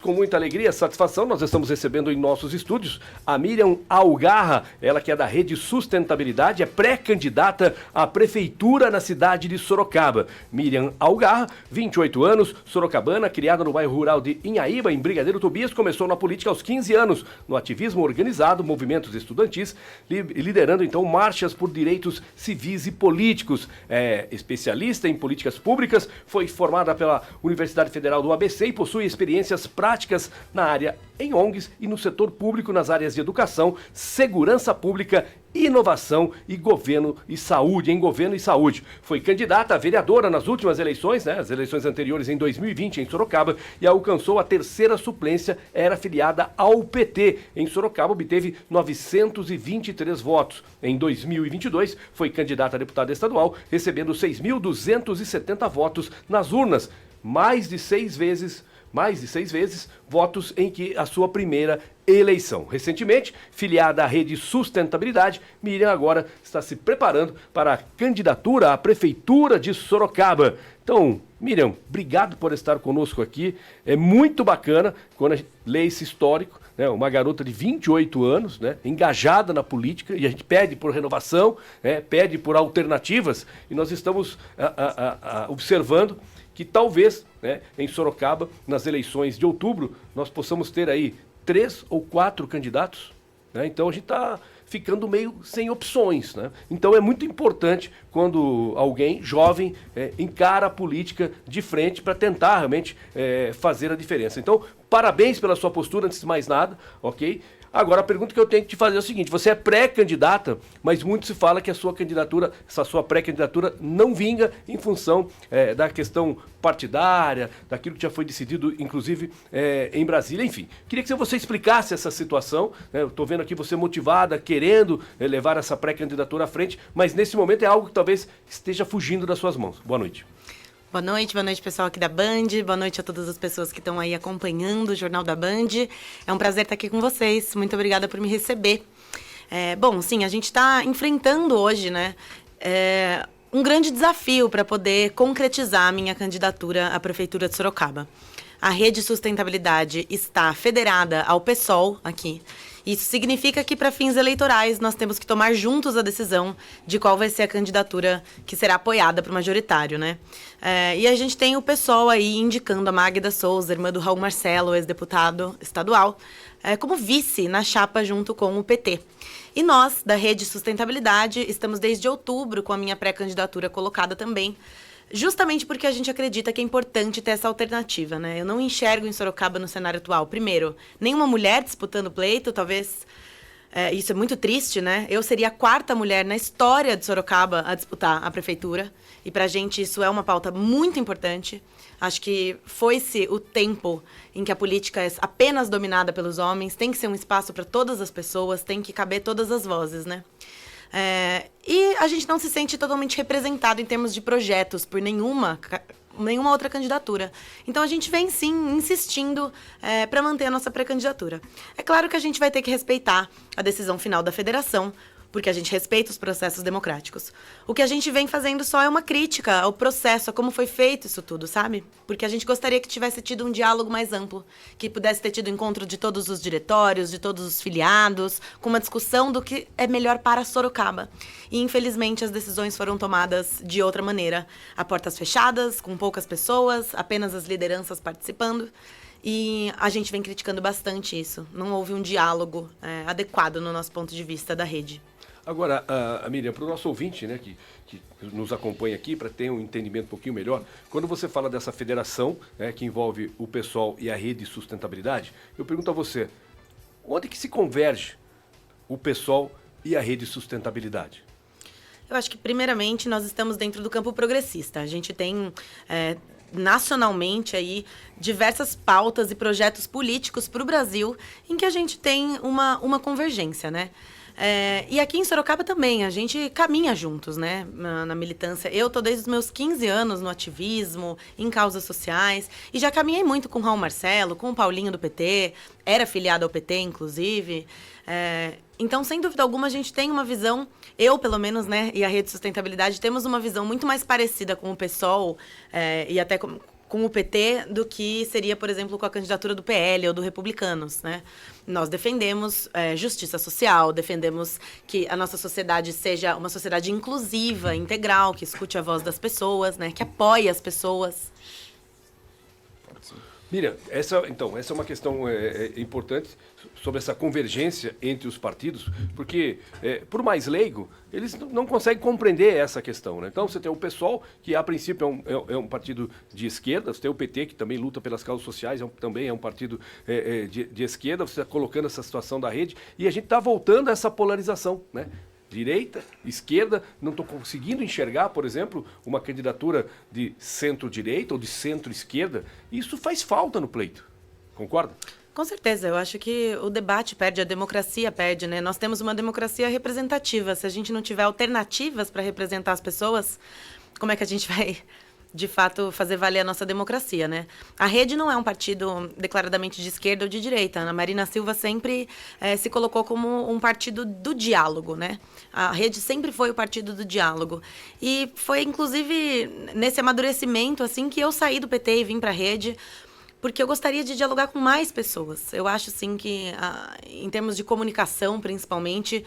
com muita alegria, satisfação, nós estamos recebendo em nossos estúdios a Miriam Algarra, ela que é da Rede Sustentabilidade, é pré-candidata à prefeitura na cidade de Sorocaba. Miriam Algarra, 28 anos, sorocabana, criada no bairro rural de Inhaíba, em Brigadeiro Tobias, começou na política aos 15 anos, no ativismo organizado, movimentos estudantis, liderando então marchas por direitos civis e políticos. É especialista em políticas públicas, foi formada pela Universidade Federal do ABC e possui experiências práticas na área em ONGs e no setor público nas áreas de educação, segurança pública, inovação e governo e saúde, em governo e saúde. Foi candidata a vereadora nas últimas eleições, as eleições anteriores em 2020 em Sorocaba, e alcançou a terceira suplência, era afiliada ao PT. Em Sorocaba obteve 923 votos. Em 2022 foi candidata a deputada estadual, recebendo 6.270 votos nas urnas, mais de seis vezes votos em que a sua primeira eleição. Recentemente, filiada à Rede Sustentabilidade, Miriam agora está se preparando para a candidatura à Prefeitura de Sorocaba. Então, Miriam, obrigado por estar conosco aqui. É muito bacana quando a gente lê esse histórico, uma garota de 28 anos, engajada na política, e a gente pede por renovação, pede por alternativas, e nós estamos observando que talvez, em Sorocaba, nas eleições de outubro, nós possamos ter aí 3 ou 4 candidatos. Então a gente está ficando meio sem opções. Então é muito importante quando alguém jovem encara a política de frente para tentar realmente fazer a diferença. Então, parabéns pela sua postura, antes de mais nada, ok? Agora, a pergunta que eu tenho que te fazer é o seguinte: você é pré-candidata, mas muito se fala que a sua candidatura, essa sua pré-candidatura não vinga em função da questão partidária, daquilo que já foi decidido, inclusive, em Brasília, enfim. Queria que você explicasse essa situação, eu estou vendo aqui você motivada, querendo levar essa pré-candidatura à frente, mas nesse momento é algo que talvez esteja fugindo das suas mãos. Boa noite. Boa noite pessoal aqui da Band, boa noite a todas as pessoas que estão aí acompanhando o Jornal da Band. É um prazer estar aqui com vocês, muito obrigada por me receber. Bom, sim, a gente está enfrentando hoje, um grande desafio para poder concretizar a minha candidatura à Prefeitura de Sorocaba. A Rede Sustentabilidade está federada ao PSOL aqui. Isso significa que, para fins eleitorais, nós temos que tomar juntos a decisão de qual vai ser a candidatura que será apoiada para o majoritário, e a gente tem o PSOL aí indicando a Magda Souza, irmã do Raul Marcelo, ex-deputado estadual, como vice na chapa junto com o PT. E nós, da Rede Sustentabilidade, estamos desde outubro com a minha pré-candidatura colocada também, justamente porque a gente acredita que é importante ter essa alternativa, Eu não enxergo em Sorocaba no cenário atual, primeiro, nenhuma mulher disputando o pleito, talvez, isso é muito triste, Eu seria a 4ª mulher na história de Sorocaba a disputar a prefeitura, e pra gente isso é uma pauta muito importante. Acho que foi-se o tempo em que a política é apenas dominada pelos homens, tem que ser um espaço para todas as pessoas, tem que caber todas as vozes, E a gente não se sente totalmente representado em termos de projetos por nenhuma outra candidatura. Então a gente vem sim insistindo para manter a nossa pré-candidatura. É claro que a gente vai ter que respeitar a decisão final da federação, porque a gente respeita os processos democráticos. O que a gente vem fazendo só é uma crítica ao processo, a como foi feito isso tudo, sabe? Porque a gente gostaria que tivesse tido um diálogo mais amplo, que pudesse ter tido encontro de todos os diretórios, de todos os filiados, com uma discussão do que é melhor para Sorocaba. E, infelizmente, as decisões foram tomadas de outra maneira, a portas fechadas, com poucas pessoas, apenas as lideranças participando. E a gente vem criticando bastante isso. Não houve um diálogo adequado no nosso ponto de vista da rede. Agora, Miriam, para o nosso ouvinte, que nos acompanha aqui, para ter um entendimento um pouquinho melhor, quando você fala dessa federação, que envolve o PSOL e a Rede Sustentabilidade, eu pergunto a você, onde que se converge o PSOL e a Rede Sustentabilidade? Eu acho que, primeiramente, nós estamos dentro do campo progressista. A gente tem nacionalmente aí diversas pautas e projetos políticos para o Brasil em que a gente tem uma convergência, E aqui em Sorocaba também, a gente caminha juntos, na militância. Eu tô desde os meus 15 anos no ativismo, em causas sociais, e já caminhei muito com o Raul Marcelo, com o Paulinho do PT, era filiado ao PT, inclusive. Então, sem dúvida alguma, a gente tem uma visão, eu pelo menos, e a Rede Sustentabilidade, temos uma visão muito mais parecida com o PSOL e até com com o PT do que seria, por exemplo, com a candidatura do PL ou do Republicanos, né? Nós defendemos justiça social, defendemos que a nossa sociedade seja uma sociedade inclusiva, integral, que escute a voz das pessoas, né? Que apoie as pessoas. Miriam, essa é uma questão importante sobre essa convergência entre os partidos, porque, por mais leigo, eles não conseguem compreender essa questão, né? Então, você tem o PSOL, que a princípio é um partido de esquerda, você tem o PT, que também luta pelas causas sociais, também é um partido de esquerda, você está colocando essa situação da rede, e a gente está voltando a essa polarização, né? Direita, esquerda, não estou conseguindo enxergar, por exemplo, uma candidatura de centro-direita ou de centro-esquerda. Isso faz falta no pleito. Concorda? Com certeza, eu acho que o debate perde, a democracia perde, né? Nós temos uma democracia representativa. Se a gente não tiver alternativas para representar as pessoas, como é que a gente vai, de fato, fazer valer a nossa democracia, né? A Rede não é um partido declaradamente de esquerda ou de direita. A Marina Silva sempre se colocou como um partido do diálogo, né? A Rede sempre foi o partido do diálogo. E foi, inclusive, nesse amadurecimento, assim, que eu saí do PT e vim para a Rede, porque eu gostaria de dialogar com mais pessoas. Eu acho, sim, que em termos de comunicação, principalmente,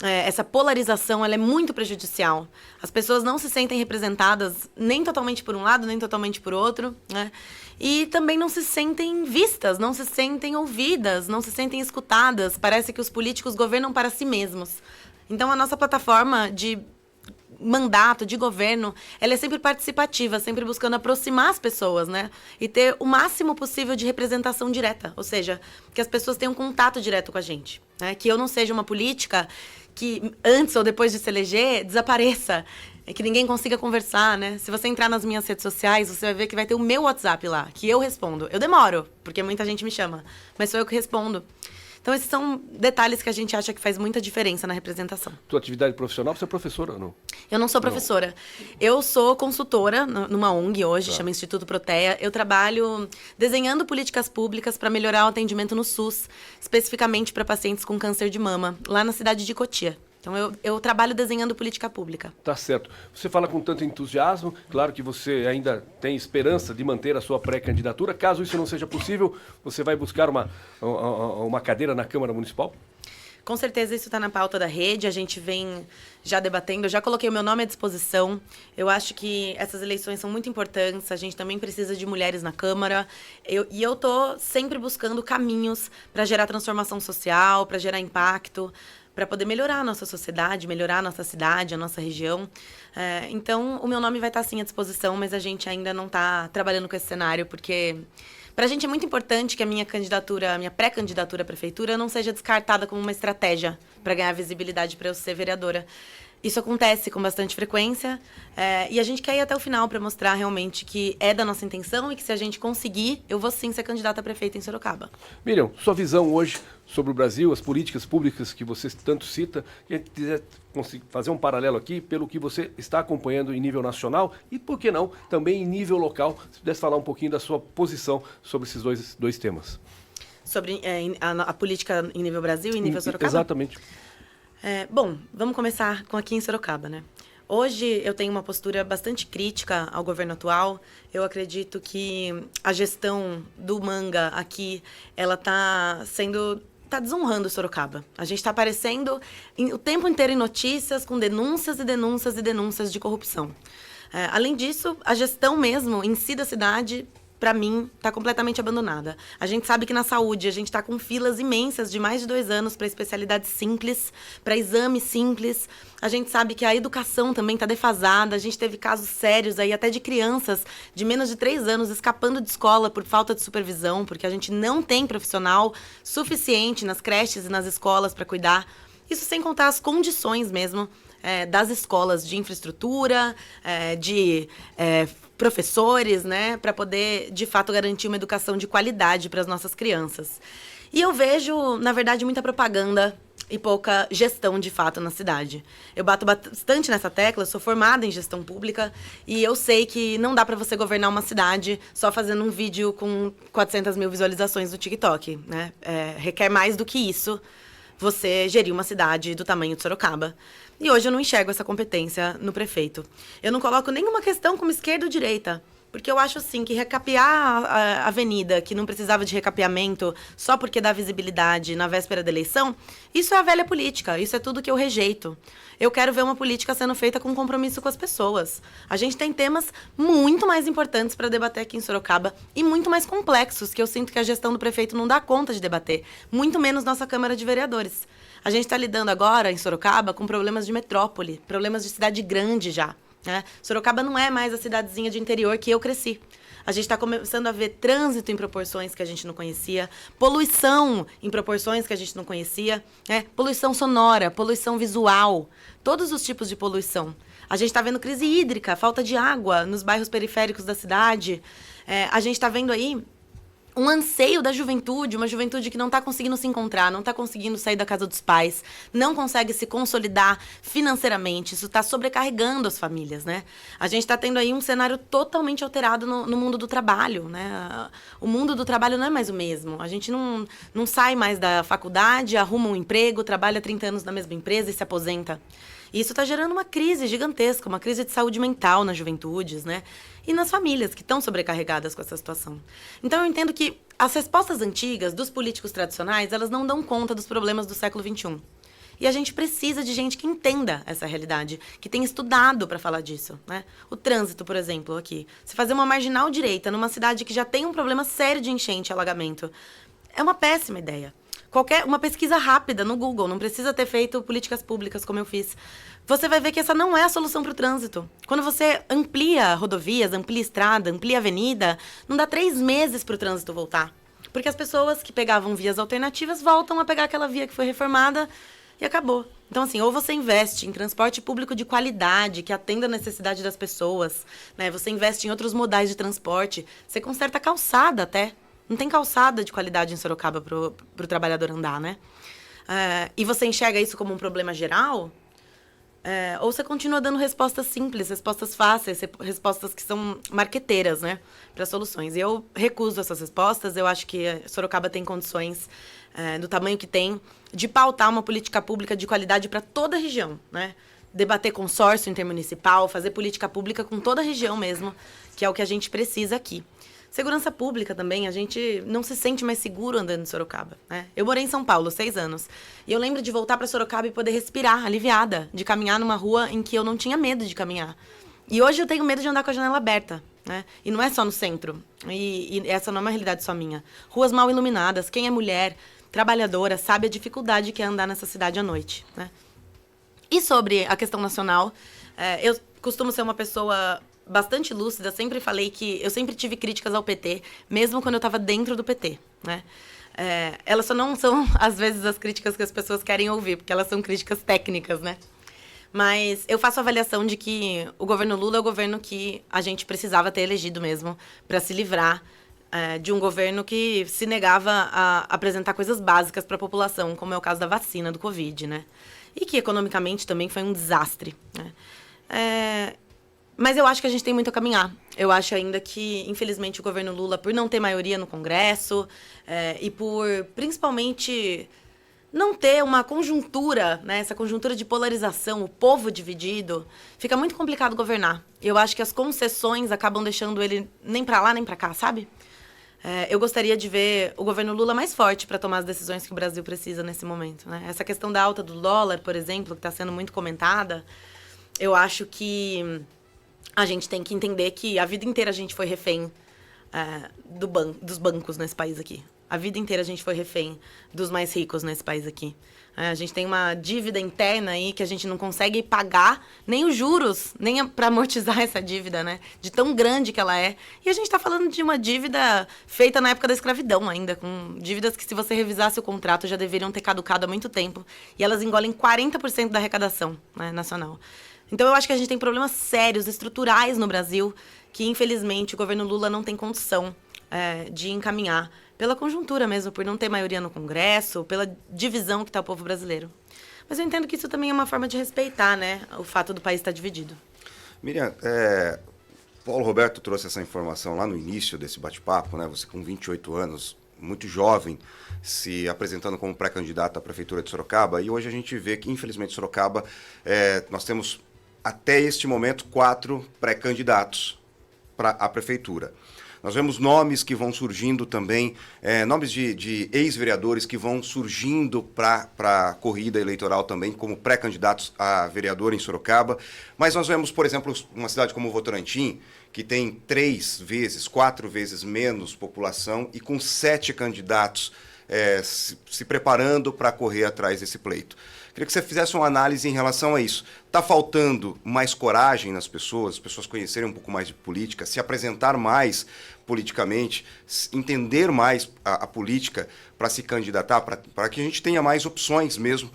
essa polarização ela é muito prejudicial. As pessoas não se sentem representadas nem totalmente por um lado, nem totalmente por outro, né? E também não se sentem vistas, não se sentem ouvidas, não se sentem escutadas. Parece que os políticos governam para si mesmos. Então, a nossa plataforma de mandato, de governo, ela é sempre participativa, sempre buscando aproximar as pessoas, né? E ter o máximo possível de representação direta, ou seja, que as pessoas tenham contato direto com a gente, né? Que eu não seja uma política que antes ou depois de se eleger desapareça, que ninguém consiga conversar, né? Se você entrar nas minhas redes sociais, você vai ver que vai ter o meu WhatsApp lá, que eu respondo. Eu demoro, porque muita gente me chama, mas sou eu que respondo. Então, esses são detalhes que a gente acha que faz muita diferença na representação. Tua atividade profissional, você é professora ou não? Eu não sou professora. Eu sou consultora numa ONG hoje, chama Instituto Protea. Eu trabalho desenhando políticas públicas para melhorar o atendimento no SUS, especificamente para pacientes com câncer de mama, lá na cidade de Cotia. Então, eu trabalho desenhando política pública. Tá certo. Você fala com tanto entusiasmo, claro que você ainda tem esperança de manter a sua pré-candidatura. Caso isso não seja possível, você vai buscar uma cadeira na Câmara Municipal? Com certeza isso está na pauta da Rede, a gente vem já debatendo, eu já coloquei o meu nome à disposição. Eu acho que essas eleições são muito importantes, a gente também precisa de mulheres na Câmara. E eu estou sempre buscando caminhos para gerar transformação social, para gerar impacto, para poder melhorar a nossa sociedade, melhorar a nossa cidade, a nossa região. Então, o meu nome vai estar sim à disposição, mas a gente ainda não está trabalhando com esse cenário, porque para a gente é muito importante que a minha candidatura, a minha pré-candidatura à prefeitura não seja descartada como uma estratégia para ganhar visibilidade para eu ser vereadora. Isso acontece com bastante frequência e a gente quer ir até o final para mostrar realmente que é da nossa intenção e que se a gente conseguir, eu vou sim ser candidata a prefeita em Sorocaba. Miriam, sua visão hoje sobre o Brasil, as políticas públicas que você tanto cita, e a gente quiser fazer um paralelo aqui pelo que você está acompanhando em nível nacional e, por que não, também em nível local, se pudesse falar um pouquinho da sua posição sobre esses dois temas. Sobre a política em nível Brasil e em nível Sorocaba? Exatamente. Bom, vamos começar com aqui em Sorocaba, né? Hoje eu tenho uma postura bastante crítica ao governo atual. Eu acredito que a gestão do Manga aqui, ela tá desonrando Sorocaba. A gente está aparecendo o tempo inteiro em notícias com denúncias e denúncias e denúncias de corrupção. Além disso, a gestão mesmo em si da cidade, para mim, está completamente abandonada. A gente sabe que na saúde a gente está com filas imensas de mais de 2 anos para especialidades simples, para exames simples. A gente sabe que a educação também está defasada. A gente teve casos sérios aí até de crianças de menos de 3 anos escapando de escola por falta de supervisão, porque a gente não tem profissional suficiente nas creches e nas escolas para cuidar. Isso sem contar as condições mesmo das escolas de infraestrutura, de professores, né, para poder, de fato, garantir uma educação de qualidade para as nossas crianças. E eu vejo, na verdade, muita propaganda e pouca gestão, de fato, na cidade. Eu bato bastante nessa tecla, eu sou formada em gestão pública e eu sei que não dá para você governar uma cidade só fazendo um vídeo com 400 mil visualizações no TikTok, né? Requer mais do que isso você gerir uma cidade do tamanho de Sorocaba. E hoje eu não enxergo essa competência no prefeito. Eu não coloco nenhuma questão como esquerda ou direita. Porque eu acho, assim, que recapear a avenida, que não precisava de recapeamento só porque dá visibilidade na véspera da eleição, isso é a velha política, isso é tudo que eu rejeito. Eu quero ver uma política sendo feita com compromisso com as pessoas. A gente tem temas muito mais importantes para debater aqui em Sorocaba e muito mais complexos, que eu sinto que a gestão do prefeito não dá conta de debater, muito menos nossa Câmara de Vereadores. A gente está lidando agora, em Sorocaba, com problemas de metrópole, problemas de cidade grande já. Sorocaba não é mais a cidadezinha de interior que eu cresci. A gente está começando a ver trânsito em proporções que a gente não conhecia, poluição em proporções que a gente não conhecia, poluição sonora, poluição visual, todos os tipos de poluição. A gente está vendo crise hídrica, falta de água nos bairros periféricos da cidade. A gente está vendo aí um anseio da juventude, uma juventude que não está conseguindo se encontrar, não está conseguindo sair da casa dos pais, não consegue se consolidar financeiramente. Isso está sobrecarregando as famílias, né? A gente está tendo aí um cenário totalmente alterado no mundo do trabalho, né? O mundo do trabalho não é mais o mesmo. A gente não sai mais da faculdade, arruma um emprego, trabalha 30 anos na mesma empresa e se aposenta. E isso está gerando uma crise gigantesca, uma crise de saúde mental nas juventudes, né? E nas famílias que estão sobrecarregadas com essa situação. Então, eu entendo que as respostas antigas dos políticos tradicionais, elas não dão conta dos problemas do século XXI. E a gente precisa de gente que entenda essa realidade, que tenha estudado para falar disso, né? O trânsito, por exemplo, aqui. Se fazer uma marginal direita numa cidade que já tem um problema sério de enchente e alagamento, é uma péssima ideia. Uma pesquisa rápida no Google, não precisa ter feito políticas públicas como eu fiz. Você vai ver que essa não é a solução para o trânsito. Quando você amplia rodovias, amplia estrada, amplia avenida, não dá 3 meses para o trânsito voltar. Porque as pessoas que pegavam vias alternativas voltam a pegar aquela via que foi reformada e acabou. Então, assim, ou você investe em transporte público de qualidade, que atenda a necessidade das pessoas, né? Você investe em outros modais de transporte, você conserta a calçada até. Não tem calçada de qualidade em Sorocaba pro trabalhador andar, né? E você enxerga isso como um problema geral? Ou você continua dando respostas simples, respostas fáceis, respostas que são marqueteiras, né? Para soluções. E eu recuso essas respostas. Eu acho que Sorocaba tem condições, do tamanho que tem, de pautar uma política pública de qualidade para toda a região, né? Debater consórcio intermunicipal, fazer política pública com toda a região mesmo, que é o que a gente precisa aqui. Segurança pública também, a gente não se sente mais seguro andando em Sorocaba, né? Eu morei em São Paulo 6 anos. E eu lembro de voltar para Sorocaba e poder respirar, aliviada, de caminhar numa rua em que eu não tinha medo de caminhar. E hoje eu tenho medo de andar com a janela aberta, né? E não é só no centro. E essa não é uma realidade só minha. Ruas mal iluminadas, quem é mulher, trabalhadora, sabe a dificuldade que é andar nessa cidade à noite, né? E sobre a questão nacional, eu costumo ser uma pessoa bastante lúcida, sempre falei que eu sempre tive críticas ao PT, mesmo quando eu estava dentro do PT, né? Elas só não são, às vezes, as críticas que as pessoas querem ouvir, porque elas são críticas técnicas, né? Mas eu faço a avaliação de que o governo Lula é o governo que a gente precisava ter elegido mesmo para se livrar de um governo que se negava a apresentar coisas básicas para a população, como é o caso da vacina do Covid, né? E que economicamente também foi um desastre, né? Mas eu acho que a gente tem muito a caminhar. Eu acho ainda que, infelizmente, o governo Lula, por não ter maioria no Congresso e por, principalmente, não ter uma conjuntura, né, essa conjuntura de polarização, o povo dividido, fica muito complicado governar. Eu acho que as concessões acabam deixando ele nem para lá nem para cá, sabe? Eu gostaria de ver o governo Lula mais forte para tomar as decisões que o Brasil precisa nesse momento, né? Essa questão da alta do dólar, por exemplo, que está sendo muito comentada, eu acho que a gente tem que entender que a vida inteira a gente foi refém dos bancos nesse país aqui. A vida inteira a gente foi refém dos mais ricos nesse país aqui. A gente tem uma dívida interna aí que a gente não consegue pagar nem os juros, nem para amortizar essa dívida, né? De tão grande que ela é. E a gente está falando de uma dívida feita na época da escravidão ainda, com dívidas que, se você revisasse o contrato, já deveriam ter caducado há muito tempo. E elas engolem 40% da arrecadação, né, nacional. Então, eu acho que a gente tem problemas sérios, estruturais no Brasil, que, infelizmente, o governo Lula não tem condição de encaminhar, pela conjuntura mesmo, por não ter maioria no Congresso, pela divisão que está o povo brasileiro. Mas eu entendo que isso também é uma forma de respeitar, né, o fato do país estar dividido. Miriam, Paulo Roberto trouxe essa informação lá no início desse bate-papo, né? Você com 28 anos, muito jovem, se apresentando como pré-candidato à Prefeitura de Sorocaba, e hoje a gente vê que, infelizmente, Sorocaba, nós temos, até este momento, 4 pré-candidatos para a prefeitura. Nós vemos nomes que vão surgindo também, nomes de ex-vereadores que vão surgindo para a corrida eleitoral também, como pré-candidatos a vereador em Sorocaba. Mas nós vemos, por exemplo, uma cidade como Votorantim, que tem 3 vezes, 4 vezes menos população e com 7 candidatos se preparando para correr atrás desse pleito. Queria que você fizesse uma análise em relação a isso. Está faltando mais coragem nas pessoas, as pessoas conhecerem um pouco mais de política, se apresentar mais politicamente, entender mais a política para se candidatar, para que a gente tenha mais opções mesmo,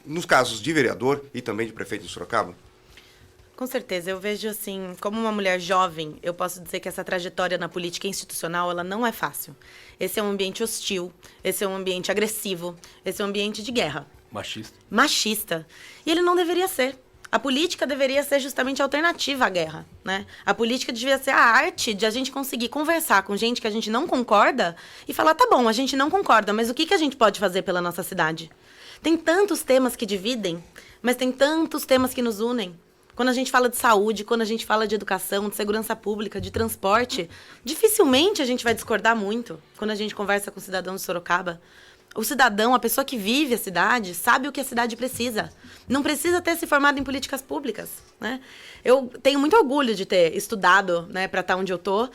nos casos de vereador e também de prefeito de Sorocaba? Com certeza, eu vejo assim, como uma mulher jovem, eu posso dizer que essa trajetória na política institucional, ela não é fácil. Esse é um ambiente hostil, esse é um ambiente agressivo, esse é um ambiente de guerra. Machista. E ele não deveria ser. A política deveria ser justamente a alternativa à guerra, né? A política devia ser a arte de a gente conseguir conversar com gente que a gente não concorda e falar, tá bom, a gente não concorda, mas o que a gente pode fazer pela nossa cidade? Tem tantos temas que dividem, mas tem tantos temas que nos unem. Quando a gente fala de saúde, quando a gente fala de educação, de segurança pública, de transporte, dificilmente a gente vai discordar muito quando a gente conversa com o cidadão de Sorocaba. O cidadão, a pessoa que vive a cidade, sabe o que a cidade precisa. Não precisa ter se formado em políticas públicas, né? Eu tenho muito orgulho de ter estudado, né, para estar onde eu tô,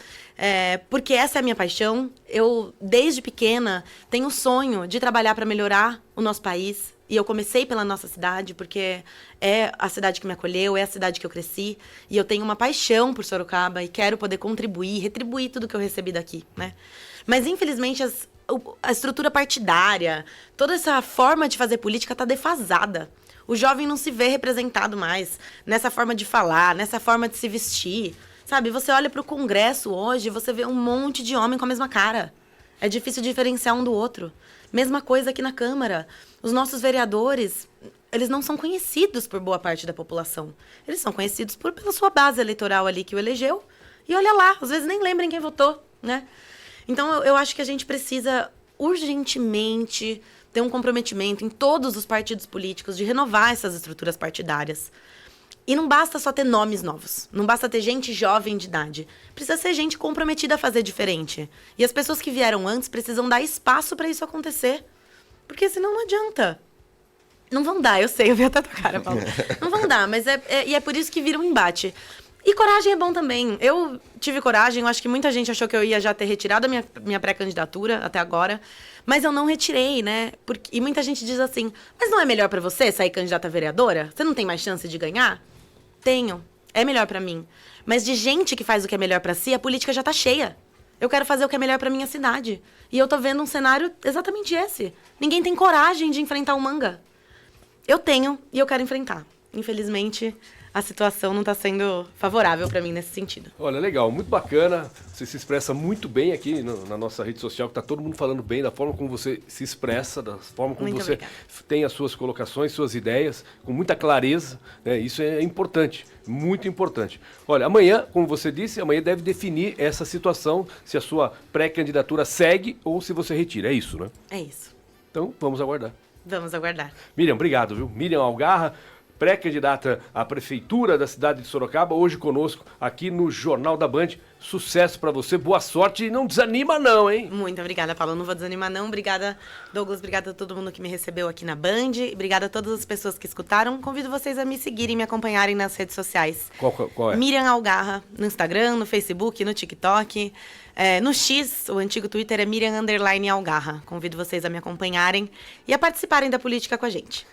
porque essa é a minha paixão. Eu, desde pequena, tenho o sonho de trabalhar para melhorar o nosso país. E eu comecei pela nossa cidade, porque é a cidade que me acolheu, é a cidade que eu cresci. E eu tenho uma paixão por Sorocaba e quero poder contribuir, retribuir tudo que eu recebi daqui, né? Mas, infelizmente, a estrutura partidária, toda essa forma de fazer política está defasada. O jovem não se vê representado mais nessa forma de falar, nessa forma de se vestir. Sabe, você olha para o Congresso hoje, você vê um monte de homem com a mesma cara. É difícil diferenciar um do outro. Mesma coisa aqui na Câmara. Os nossos vereadores, eles não são conhecidos por boa parte da população. Eles são conhecidos pela sua base eleitoral ali que o elegeu. E olha lá, às vezes nem lembram quem votou, né? Então, eu acho que a gente precisa urgentemente ter um comprometimento em todos os partidos políticos de renovar essas estruturas partidárias. E não basta só ter nomes novos. Não basta ter gente jovem de idade. Precisa ser gente comprometida a fazer diferente. E as pessoas que vieram antes precisam dar espaço para isso acontecer. Porque senão não adianta. Não vão dar, eu sei, eu vi até a tua cara, Paulo. Não vão dar, mas é por isso que vira um embate. E coragem é bom também. Eu tive coragem, eu acho que muita gente achou que eu ia já ter retirado a minha pré-candidatura até agora, mas eu não retirei, né? E muita gente diz assim, mas não é melhor pra você sair candidata a vereadora? Você não tem mais chance de ganhar? Tenho. É melhor pra mim. Mas de gente que faz o que é melhor pra si, a política já tá cheia. Eu quero fazer o que é melhor pra minha cidade. E eu tô vendo um cenário exatamente esse. Ninguém tem coragem de enfrentar o Manga. Eu tenho e eu quero enfrentar. Infelizmente, a situação não está sendo favorável para mim nesse sentido. Olha, legal, muito bacana. Você se expressa muito bem aqui na nossa rede social, que está todo mundo falando bem da forma como você se expressa, da forma como Muito você obrigada. tem as suas colocações, suas ideias, com muita clareza, né? Isso é importante, muito importante. Olha, amanhã, como você disse, amanhã deve definir essa situação, se a sua pré-candidatura segue ou se você retira. É isso, né? É isso. Então, vamos aguardar. Vamos aguardar. Miriam, obrigado, viu? Miriam Algarra, pré-candidata à prefeitura da cidade de Sorocaba, hoje conosco aqui no Jornal da Band. Sucesso pra você, boa sorte e não desanima não, hein? Muito obrigada, Paulo. Não vou desanimar, não. Obrigada, Douglas. Obrigada a todo mundo que me recebeu aqui na Band. Obrigada a todas as pessoas que escutaram. Convido vocês a me seguirem e me acompanharem nas redes sociais. Qual é? Miriam Algarra, no Instagram, no Facebook, no TikTok. No X, o antigo Twitter é Miriam_Algarra. Convido vocês a me acompanharem e a participarem da política com a gente.